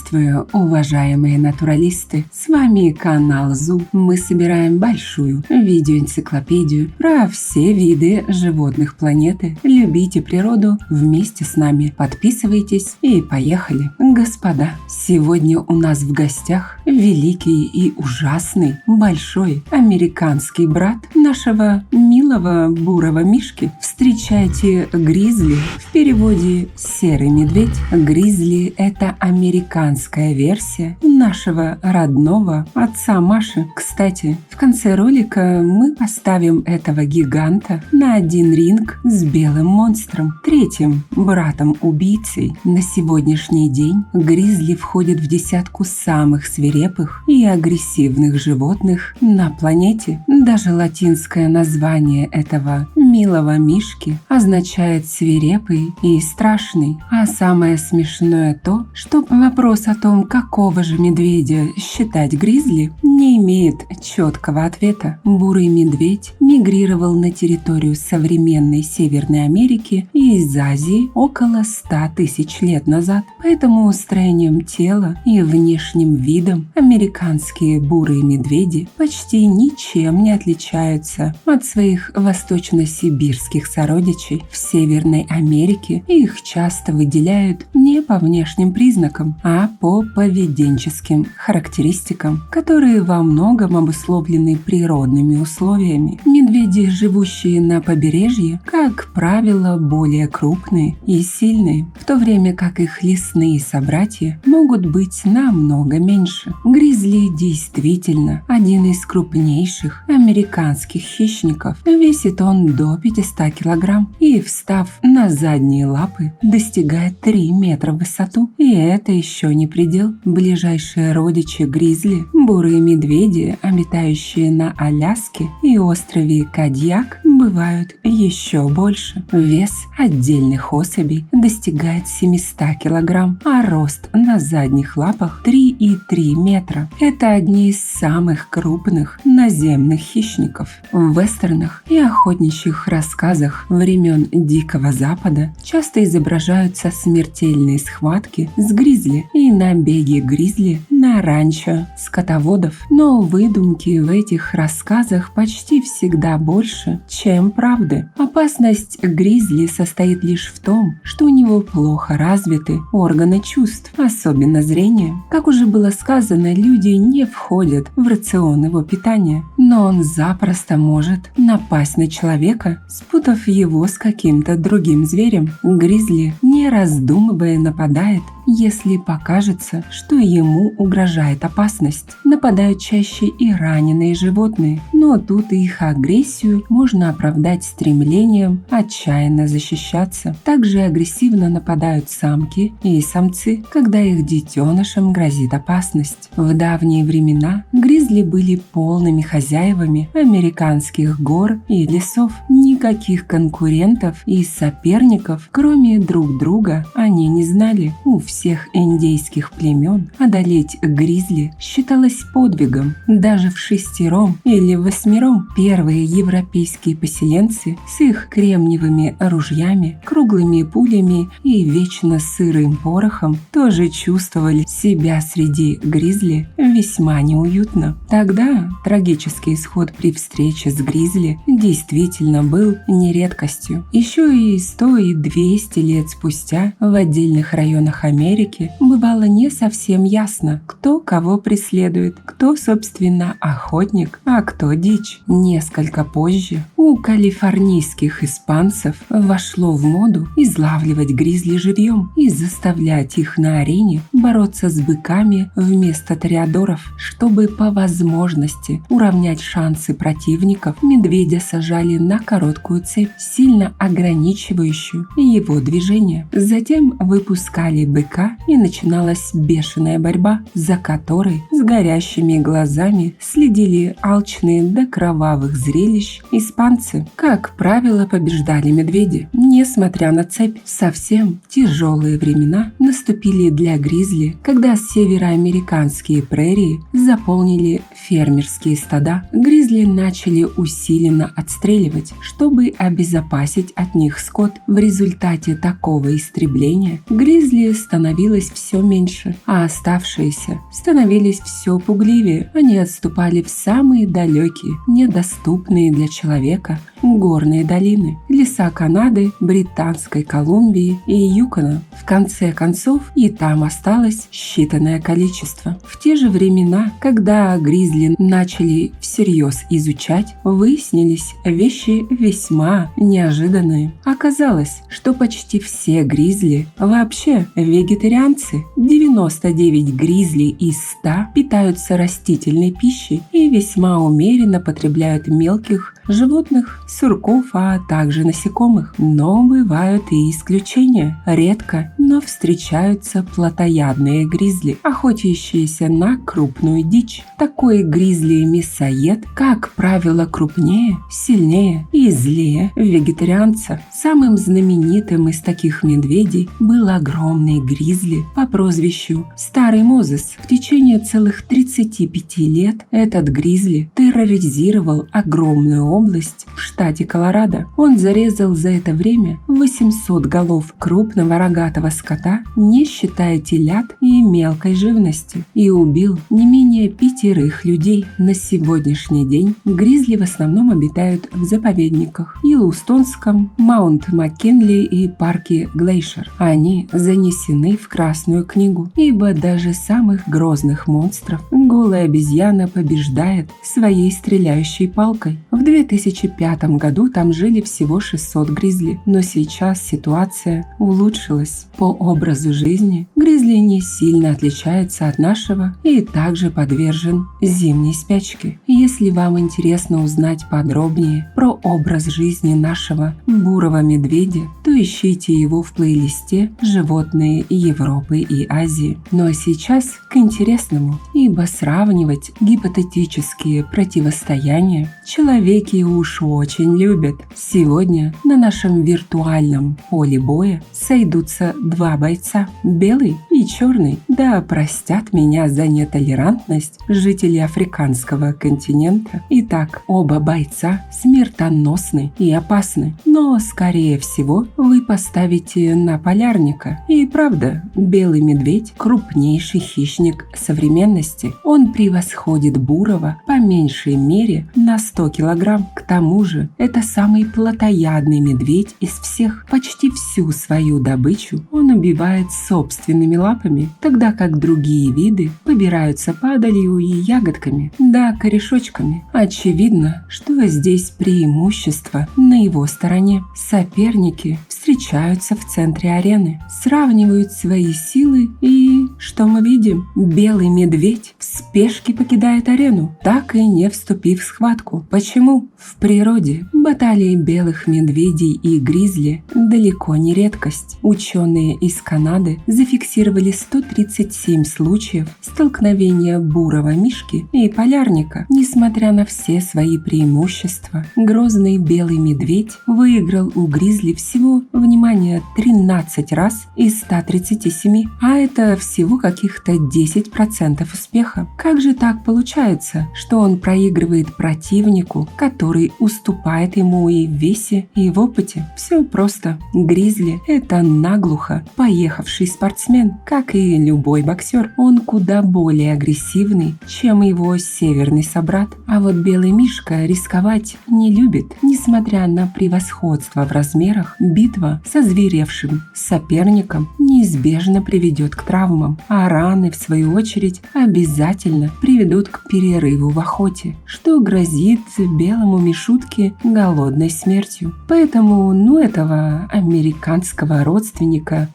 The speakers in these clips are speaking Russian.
Приветствую, уважаемые натуралисты! С вами канал ЗУ. Мы собираем большую видеоэнциклопедию про все виды животных планеты. Любите природу вместе с нами. Подписывайтесь и поехали. Господа, сегодня у нас в гостях великий и ужасный большой американский брат нашего милого бурого мишки. Встречайте гризли, в переводе серый медведь. Гризли – это американская версия нашего родного отца Маши. Кстати, в конце ролика мы поставим этого гиганта на один ринг с белым монстром, третьим братом-убийцей. На сегодняшний день гризли входит в десятку самых свирепых и агрессивных животных на планете. Даже латинское название этого милого мишки означает свирепый и страшный. А самое смешное то, что вопрос о том, какого же медведя считать гризли, не имеет четкого ответа. Бурый медведь мигрировал на территорию современной Северной Америки и из Азии около 100 тысяч лет назад. Поэтому строением тела и внешним видом американские бурые медведи почти ничем не отличаются от своих восточно-сибирских сородичей. В Северной Америке их часто выделяют не по внешним признакам, а по поведенческим характеристикам, которые во многом обусловлены природными условиями. Медведи, живущие на побережье, как правило, более крупные и сильные, в то время как их лесные собратья могут быть намного меньше. Гризли действительно один из крупнейших американских хищников. Весит он до 500 килограмм и, встав на задние лапы, достигает 3 метра в высоту. И это еще не предел. Ближайшие родичи гризли – бурые медведи, обитающие на Аляске и острове Кадьяк, бывают еще больше. Вес отдельных особей достигает 700 килограмм, а рост на задних лапах 3,3 метра. Это одни из самых крупных наземных хищников. В вестернах и охотничьих рассказах времен Дикого Запада часто изображаются смертельные схватки с гризли и набеги гризли на ранчо скотоводов. Но выдумки в этих рассказах почти всегда больше, чем правды. Опасность гризли состоит лишь в том, что у него плохо развиты органы чувств, особенно зрение. Как уже было сказано, люди не входят в рацион его питания, но он запросто может напасть на человека, спутав его с каким-то другим зверем. Гризли, не раздумывая, нападает, если покажется, что ему угрожает опасность. Нападают чаще и раненые животные, но тут их агрессию можно оправдать стремлением отчаянно защищаться. Также агрессивно нападают самки и самцы, когда их детенышам грозит опасность. В давние времена гризли были полными хозяевами американских гор и лесов. Никаких конкурентов и соперников, кроме друг друга, они не знали. У всех индейских племен одолеть гризли считалось подвигом. Даже в 6-ром или 8-ром первые европейские поселенцы с их кремниевыми ружьями, круглыми пулями и вечно сырым порохом тоже чувствовали себя среди гризли весьма неуютно. Тогда трагический исход при встрече с гризли действительно был не редкостью. Еще и 100 и 200 лет спустя в отдельных районах Америки бывало не совсем ясно, кто кого преследует, кто, собственно, охотник, а кто дичь. Несколько позже у калифорнийских испанцев вошло в моду излавливать гризли живьем и заставлять их на арене бороться с быками вместо тореадоров. Чтобы по возможности уравнять шансы противников, медведя сажали на короткую цепь, сильно ограничивающую его движение. Затем выпускали быка, и начиналась бешеная борьба, за которой с горящими глазами следили алчные до кровавых зрелищ испанцы. Как правило, побеждали медведи, несмотря на цепь. Совсем тяжелые времена наступили для гризли, когда североамериканские прерии заполнили фермерские стада. Гризли начали усиленно отстреливать, чтобы обезопасить от них скот. В результате такого истребления гризли становились становилось все меньше, а оставшиеся становились все пугливее. Они отступали в самые далекие, недоступные для человека горные долины, леса Канады, Британской Колумбии и Юкона. В конце концов, и там осталось считанное количество. В те же времена, когда гризли начали всерьез изучать, выяснились вещи весьма неожиданные. Оказалось, что почти все гризли вообще вегетарианцы. 99 гризли из 100 питаются растительной пищей и весьма умеренно потребляют мелких животных, сурков, а также насекомых. Но бывают и исключения. Редко, но встречаются плотоядные гризли, охотящиеся на крупную дичь. Такой гризли-мясоед, как правило, крупнее, сильнее и злее вегетарианца. Самым знаменитым из таких медведей был огромный гризли по прозвищу Старый Мозес. В течение целых 35 лет этот гризли терроризировал огромную область в штате Колорадо. Он зарезал за это время 800 голов крупного рогатого скота, не считая телят и мелкой живности, и убил не менее 5 людей. На сегодняшний день гризли в основном обитают в заповедниках Йеллоустонском, Маунт-Маккинли и парке Глейшер. Они занесены в Красную книгу, ибо даже самых грозных монстров голая обезьяна побеждает своей стреляющей палкой. В 2005 году там жили всего 600 гризли, но сейчас ситуация улучшилась. По образу жизни гризли не сильно отличается от нашего и также подвержен зимней спячке. Если вам интересно узнать подробнее про образ жизни нашего бурого медведя, то ищите его в плейлисте «Животные Европы и Азии». Ну а сейчас к интересному, ибо сравнивать гипотетические противостояния человеки уж очень любят. Сегодня на нашем виртуальном поле боя сойдутся 2 бойца, белый и черный. Да простят меня за нетолерантность жители африканского континента. Итак, оба бойца смертоносны и опасны, но скорее всего вы поставите на полярника. И правда, белый медведь – крупнейший хищник современности. Он превосходит бурого по меньшей мере на 100 килограмм. К тому же, это самый плотоядный медведь из всех. Почти всю свою добычу он убивает собственными лапами, тогда как другие виды побираются падалью и ягодками, да корешочками. Очевидно, что здесь преимущество на его стороне. Соперники встречаются в центре арены, сравнивают свои силы и, что мы видим? Белый медведь в спешке покидает арену, так и не вступив в схватку. Почему? В природе баталии белых медведей и гризли далеко не редкость. Ученые из Канады зафиксировали 137 случаев столкновения бурого мишки и полярника. Несмотря на все свои преимущества, грозный белый медведь выиграл у гризли всего, внимание, 13 раз из 137, а это всего каких-то 10% успеха. Как же так получается, что он проигрывает противнику, который уступает ему и в весе, и в опыте? Все просто. Гризли – это наглухо поехавший спортсмен, как и любой боксер. Он куда более агрессивный, чем его северный собрат. А вот белый мишка рисковать не любит. Несмотря на превосходство в размерах, битва со озверевшим соперником неизбежно приведет к травмам, а раны, в свою очередь, обязательно приведут к перерыву в охоте, что грозит белому мишутке голодной смертью. Поэтому, этого американского родственника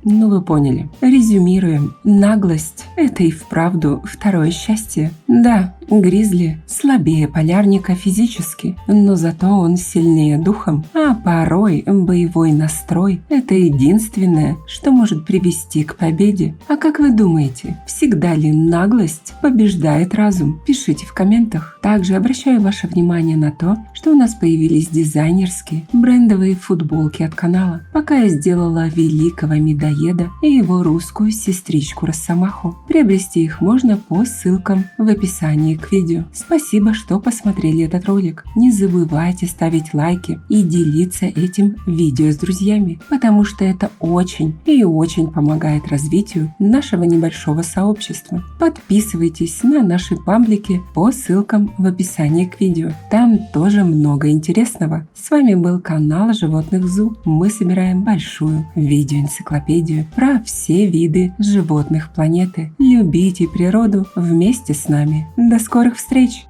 вы поняли. Резюмируем. Наглость – это и вправду второе счастье. Да, гризли слабее полярника физически, но зато он сильнее духом, а порой боевой настрой – это единственное, что может привести к победе. А как вы думаете, всегда ли наглость побеждает разум? Пишите в комментах. Также обращаю ваше внимание на то, что у нас появились дизайнерские брендовые футболки от канала. Пока я сделала великого медоеда и его русскую сестричку Росомаху. Приобрести их можно по ссылкам в описании к видео. Спасибо, что посмотрели этот ролик. Не забывайте ставить лайки и делиться этим видео с друзьями, потому что это очень и очень помогает развитию нашего небольшого сообщества. Подписывайтесь на наши паблики по ссылкам в описании к видео. Там тоже много интересного. С вами был канал Животных ЗУ. Мы собираем большую видеоэнциклопедию про все виды животных планеты. Любите природу вместе с нами. До скорых встреч!